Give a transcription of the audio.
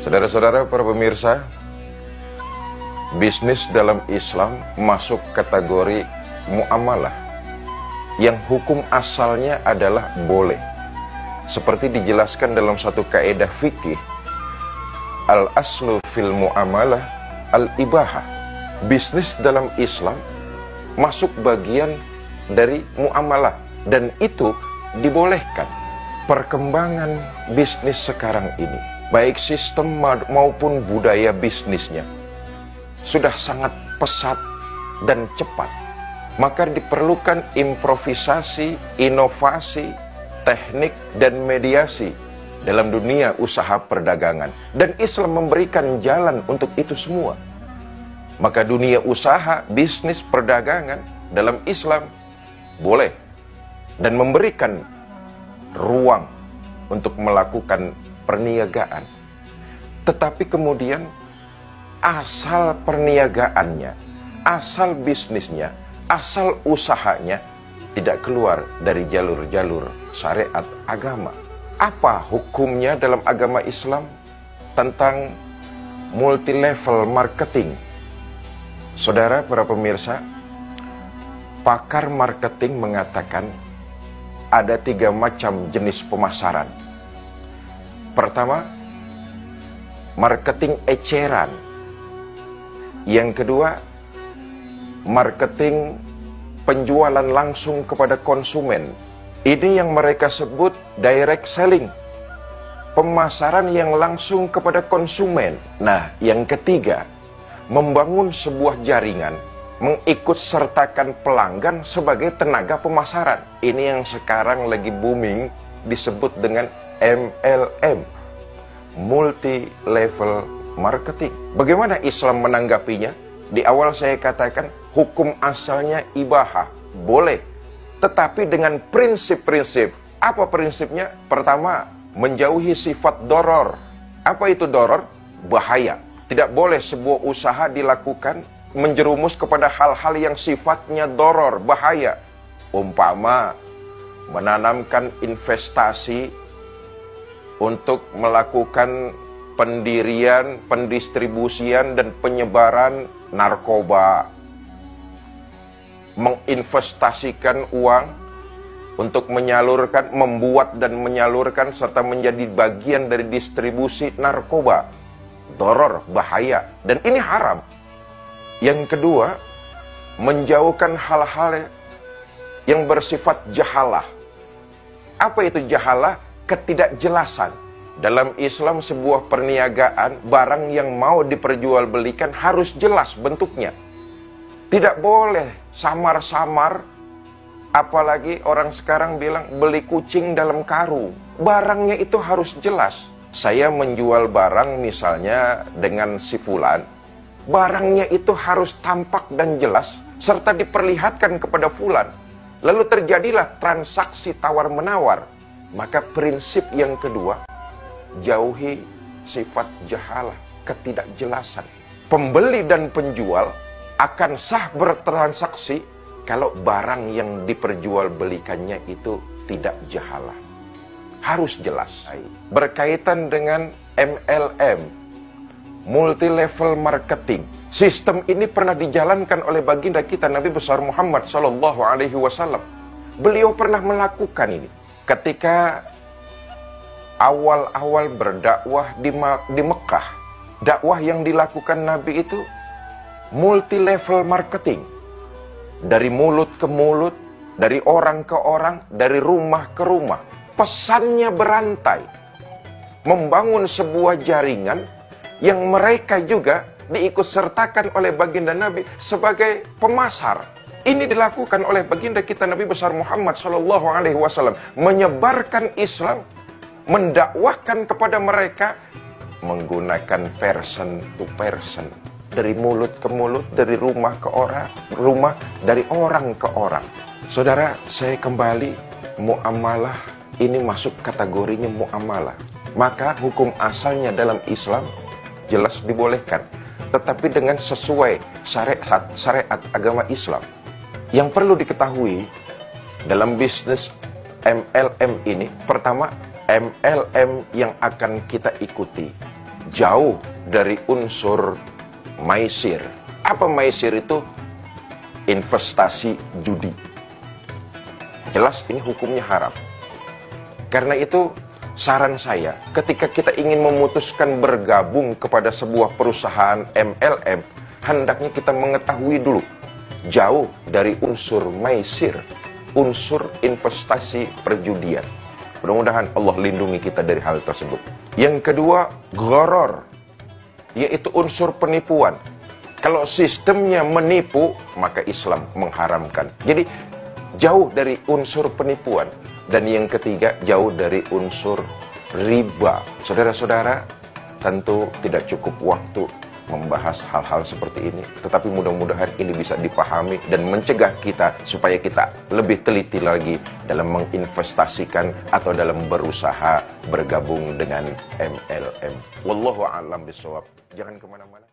Saudara-saudara para pemirsa, bisnis dalam Islam masuk kategori muamalah yang hukum asalnya adalah boleh. Seperti dijelaskan dalam satu kaidah fikih, al-aslu fil muamalah al-ibahah. Bisnis dalam Islam masuk bagian dari muamalah dan itu dibolehkan. Perkembangan bisnis sekarang ini, baik sistem maupun budaya bisnisnya, sudah sangat pesat dan cepat. Maka diperlukan improvisasi, inovasi, teknik, dan mediasi dalam dunia usaha perdagangan. Dan Islam memberikan jalan untuk itu semua. Maka dunia usaha, bisnis, perdagangan dalam Islam boleh dan memberikan ruang untuk melakukan perniagaan. Tetapi kemudian asal perniagaannya, asal bisnisnya, asal usahanya tidak keluar dari jalur-jalur syariat agama. Apa hukumnya dalam agama Islam tentang multi-level marketing? Saudara para pemirsa, pakar marketing mengatakan ada 3 macam jenis pemasaran. Pertama, marketing eceran. Yang kedua, marketing penjualan langsung kepada konsumen. Ini yang mereka sebut direct selling. Pemasaran yang langsung kepada konsumen. Nah, yang ketiga, membangun sebuah jaringan, mengikut sertakan pelanggan sebagai tenaga pemasaran. Ini yang sekarang lagi booming, disebut dengan MLM, multi level marketing. Bagaimana Islam menanggapinya? Di awal saya katakan hukum asalnya ibahah, boleh, tetapi dengan prinsip-prinsip. Apa prinsipnya? Pertama, menjauhi sifat doror. Apa itu doror? Bahaya. Tidak boleh sebuah usaha dilakukan menjerumus kepada hal-hal yang sifatnya doror, bahaya. Umpama menanamkan investasi untuk melakukan pendirian, pendistribusian, dan penyebaran narkoba. Menginvestasikan uang untuk menyalurkan, membuat dan menyalurkan serta menjadi bagian dari distribusi narkoba. Doror, bahaya, dan ini haram. Yang kedua, menjauhkan hal-hal yang bersifat jahalah. Apa itu jahalah? Ketidakjelasan. Dalam Islam sebuah perniagaan, barang yang mau diperjualbelikan harus jelas bentuknya. Tidak boleh samar-samar, apalagi orang sekarang bilang beli kucing dalam karung. Barangnya itu harus jelas. Saya menjual barang misalnya dengan si fulan, barangnya itu harus tampak dan jelas, serta diperlihatkan kepada fulan. Lalu terjadilah transaksi tawar-menawar. Maka prinsip yang kedua, jauhi sifat jahalah, ketidakjelasan. Pembeli dan penjual akan sah bertransaksi kalau barang yang diperjualbelikannya itu tidak jahalah. Harus jelas. Berkaitan dengan MLM, multi level marketing. Sistem ini pernah dijalankan oleh baginda kita Nabi besar Muhammad SAW. Beliau pernah melakukan ini ketika awal-awal berdakwah di Mekah. Dakwah yang dilakukan Nabi itu multi level marketing. Dari mulut ke mulut, dari orang ke orang, dari rumah ke rumah. Pesannya berantai. Membangun sebuah jaringan yang mereka juga diikutsertakan oleh baginda Nabi sebagai pemasar. Ini dilakukan oleh baginda kita Nabi besar Muhammad SAW, menyebarkan Islam, mendakwahkan kepada mereka menggunakan person to person, dari mulut ke mulut, dari rumah ke orang, dari orang ke orang. Saudara, saya kembali, muamalah ini masuk kategorinya muamalah. Maka hukum asalnya dalam Islam jelas dibolehkan, tetapi dengan sesuai syariat agama Islam. Yang perlu diketahui dalam bisnis MLM ini, pertama, MLM yang akan kita ikuti jauh dari unsur maisir. Apa maisir itu? Investasi judi. Jelas ini hukumnya haram. Karena itu saran saya, ketika kita ingin memutuskan bergabung kepada sebuah perusahaan MLM, hendaknya kita mengetahui dulu, jauh dari unsur maisir, unsur investasi perjudian. Mudah-mudahan Allah lindungi kita dari hal tersebut. Yang kedua, gharar, yaitu unsur penipuan. Kalau sistemnya menipu, maka Islam mengharamkan. Jadi, jauh dari unsur penipuan. Dan yang ketiga, jauh dari unsur riba. Saudara-saudara, tentu tidak cukup waktu membahas hal-hal seperti ini. Tetapi mudah-mudahan ini bisa dipahami dan mencegah kita supaya kita lebih teliti lagi dalam menginvestasikan atau dalam berusaha bergabung dengan MLM. Wallahu a'lam bishawab. Jangan kemana-mana.